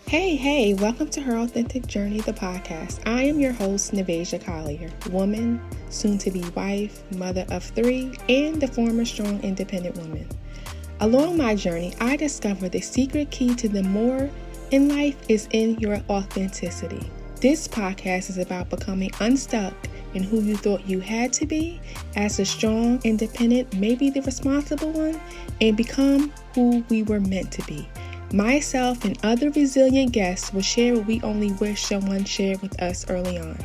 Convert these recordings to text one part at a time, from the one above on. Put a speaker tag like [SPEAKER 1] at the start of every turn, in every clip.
[SPEAKER 1] Hey, welcome to Her Authentic Journey, the podcast. I am your host, Navasia, woman, soon to be wife, mother of 3, and the former strong, independent woman. Along my journey, I discovered the secret key to the more in life is in your authenticity. This podcast is about becoming unstuck in who you thought you had to be as a strong, independent, maybe the responsible one, and become who we were meant to be. Myself and other resilient guests will share what we only wish someone shared with us early on.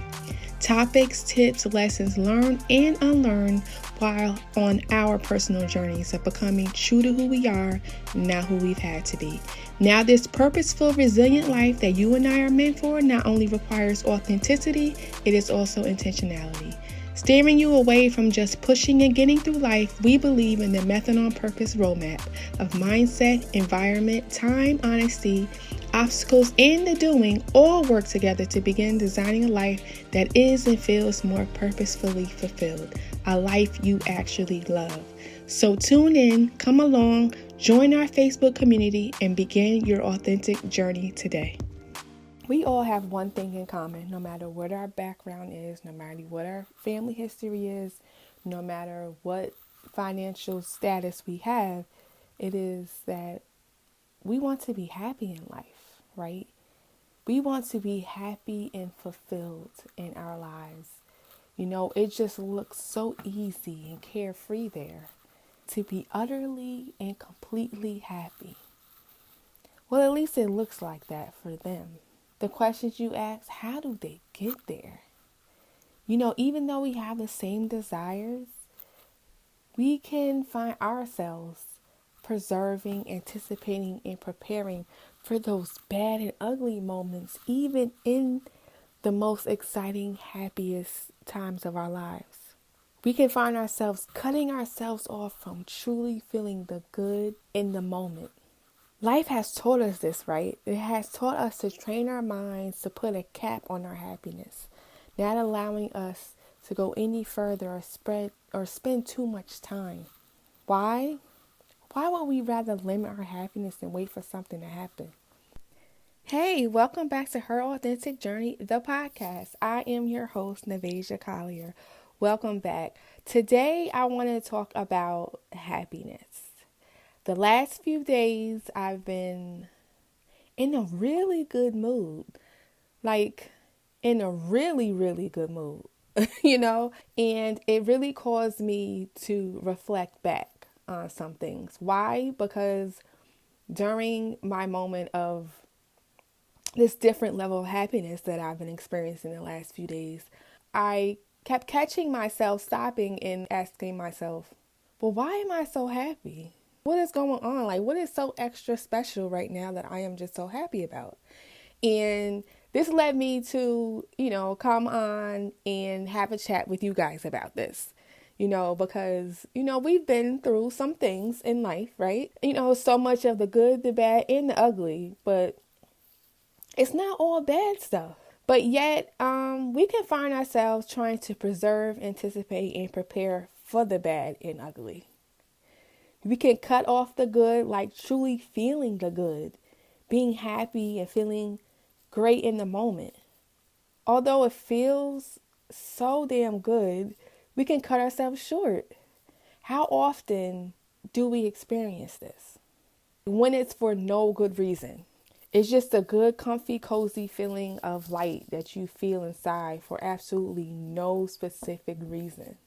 [SPEAKER 1] Topics, tips, lessons learned and unlearned while on our personal journeys of becoming true to who we are, not who we've had to be. Now, this purposeful, resilient life that you and I are meant for not only requires authenticity, it is also intentionality. Steering you away from just pushing and getting through life, we believe in the Method on Purpose roadmap of mindset, environment, time, honesty, obstacles, and the doing all work together to begin designing a life that is and feels more purposefully fulfilled, a life you actually love. So tune in, come along, join our Facebook community, and begin your authentic journey today. We all have one thing in common, no matter what our background is, no matter what our family history is, no matter what financial status we have, it is that we want to be happy in life, right? We want to be happy and fulfilled in our lives. You know, it just looks so easy and carefree there to be utterly and completely happy. Well, at least it looks like that for them. The questions you ask, how do they get there? You know, even though we have the same desires, we can find ourselves preserving, anticipating, and preparing for those bad and ugly moments, even in the most exciting, happiest times of our lives. We can find ourselves cutting ourselves off from truly feeling the good in the moment. Life has taught us this, right? It has taught us to train our minds to put a cap on our happiness, not allowing us to go any further or spend too much time. Why? Why would we rather limit our happiness and wait for something to happen? Hey, welcome back to Her Authentic Journey, the podcast. I am your host, Navasia. Welcome back. Today, I want to talk about happiness. The last few days, I've been in a really good mood. Like, in a really, really good mood, you know? And it really caused me to reflect back on some things. Why? Because during my moment of this different level of happiness that I've been experiencing the last few days, I kept catching myself stopping and asking myself, well, why am I so happy? What is going on? Like, what is so extra special right now that I am just so happy about? And this led me to, come on and have a chat with you guys about this, because, we've been through some things in life, right? So much of the good, the bad, and the ugly, but it's not all bad stuff. But yet, we can find ourselves trying to preserve, anticipate, and prepare for the bad and ugly. We can cut off the good, like truly feeling the good, being happy and feeling great in the moment. Although it feels so damn good, we can cut ourselves short. How often do we experience this? When it's for no good reason. It's just a good, comfy, cozy feeling of light that you feel inside for absolutely no specific reason.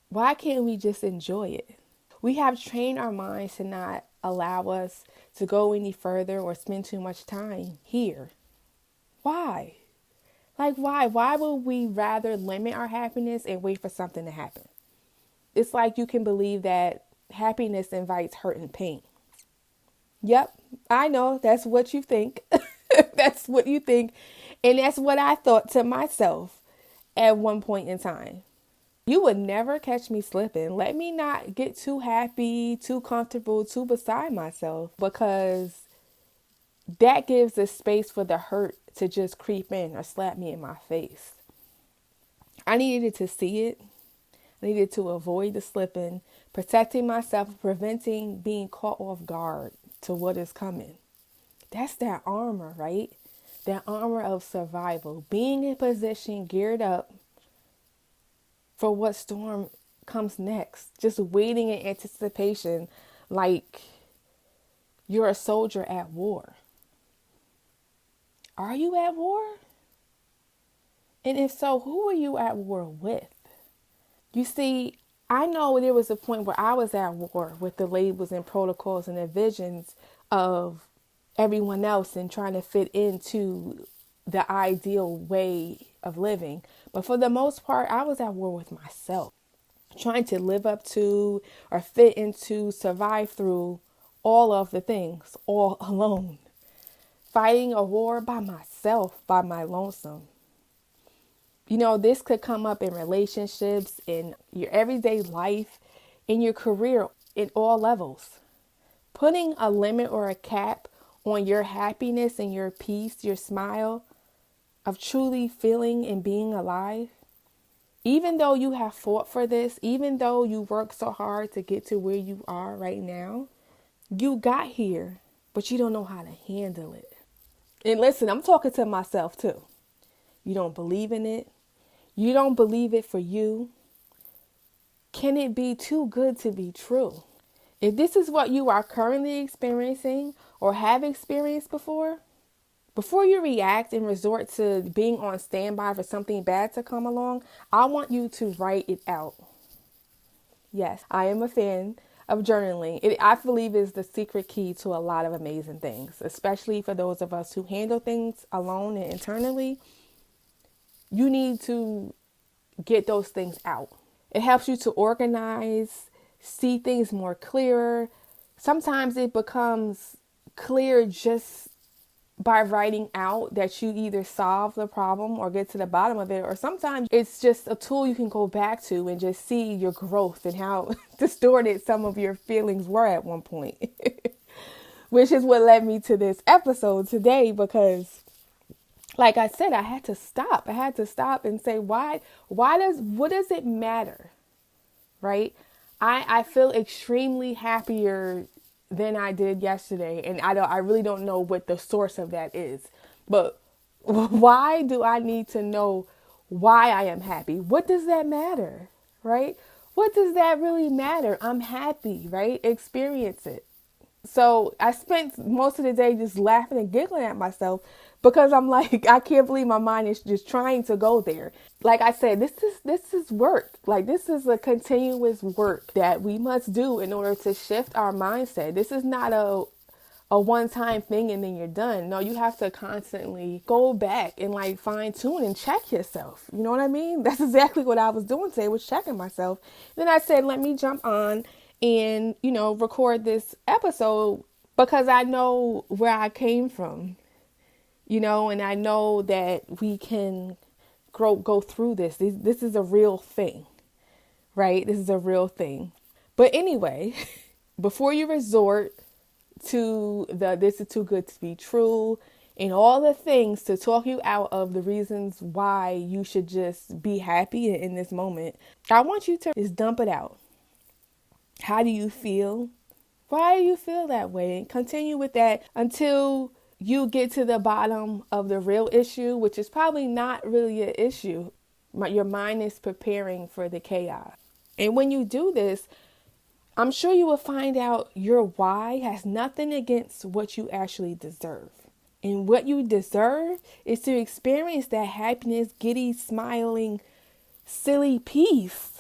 [SPEAKER 1] Why can't we just enjoy it? We have trained our minds to not allow us to go any further or spend too much time here. Why? Like, why? Why would we rather limit our happiness and wait for something to happen? It's like you can believe that happiness invites hurt and pain. Yep, I know that's what you think. That's what you think. And that's what I thought to myself at one point in time. You would never catch me slipping. Let me not get too happy, too comfortable, too beside myself, because that gives a space for the hurt to just creep in or slap me in my face. I needed to see it. I needed to avoid the slipping, protecting myself, preventing being caught off guard to what is coming. That's that armor, right? That armor of survival. Being in position, geared up for what storm comes next. Just waiting in anticipation like you're a soldier at war. Are you at war? And if so, who are you at war with? You see, I know there was a point where I was at war with the labels and protocols and the visions of everyone else and trying to fit into the ideal way of living. But for the most part, I was at war with myself, trying to live up to or fit into, survive through all of the things all alone. Fighting a war by myself, by my lonesome. You know, this could come up in relationships, in your everyday life, in your career, in all levels. Putting a limit or a cap on your happiness and your peace, your smile of truly feeling and being alive. Even though you have fought for this, even though you worked so hard to get to where you are right now, you got here, but you don't know how to handle it. And listen, I'm talking to myself too. You don't believe in it. You don't believe it for you. Can it be too good to be true? If this is what you are currently experiencing or have experienced before you react and resort to being on standby for something bad to come along, I want you to write it out. Yes, I am a fan of journaling. I believe is the secret key to a lot of amazing things, especially for those of us who handle things alone and internally. You need to get those things out. It helps you to organize, see things more clearer. Sometimes it becomes clear just by writing out that you either solve the problem or get to the bottom of it, or sometimes it's just a tool you can go back to and just see your growth and how distorted some of your feelings were at one point. Which is what led me to this episode today, because like I said, I had to stop. I had to stop and say, what does it matter? Right? I feel extremely happier than I did yesterday. And I really don't know what the source of that is. But why do I need to know why I am happy? What does that matter? Right? What does that really matter? I'm happy, right? Experience it. So I spent most of the day just laughing and giggling at myself because I'm like, I can't believe my mind is just trying to go there. Like I said, this is work. Like, this is a continuous work that we must do in order to shift our mindset. This is not a one-time thing and then you're done. No, you have to constantly go back and like fine tune and check yourself. You know what I mean? That's exactly what I was doing today, was checking myself. Then I said, let me jump on and, record this episode because I know where I came from, and I know that we can go through this. This is a real thing, right? This is a real thing. But anyway, before you resort to this is too good to be true and all the things to talk you out of the reasons why you should just be happy in this moment, I want you to just dump it out. How do you feel? Why do you feel that way? And continue with that until you get to the bottom of the real issue, which is probably not really an issue. Your mind is preparing for the chaos. And when you do this, I'm sure you will find out your why has nothing against what you actually deserve. And what you deserve is to experience that happiness, giddy, smiling, silly peace.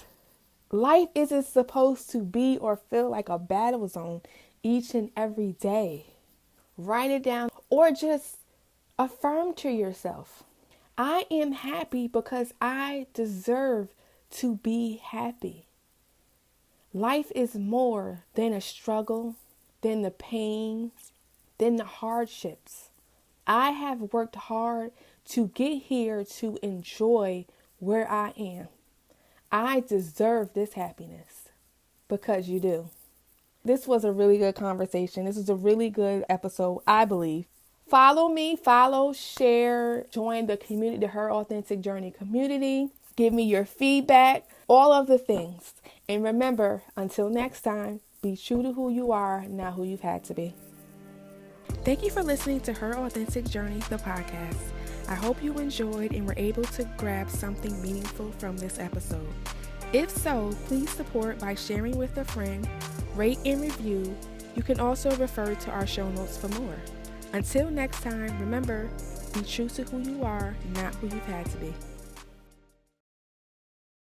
[SPEAKER 1] Life isn't supposed to be or feel like a battle zone each and every day. Write it down or just affirm to yourself, I am happy because I deserve to be happy. Life is more than a struggle, than the pain, than the hardships. I have worked hard to get here to enjoy where I am. I deserve this happiness because you do. This was a really good conversation. This was a really good episode, I believe. Follow me, share, join the community, the Her Authentic Journey community. Give me your feedback, all of the things. And remember, until next time, be true to who you are, not who you've had to be. Thank you for listening to Her Authentic Journey, the podcast. I hope you enjoyed and were able to grab something meaningful from this episode. If so, please support by sharing with a friend, rate and review. You can also refer to our show notes for more. Until next time, remember, be true to who you are, not who you've had to be.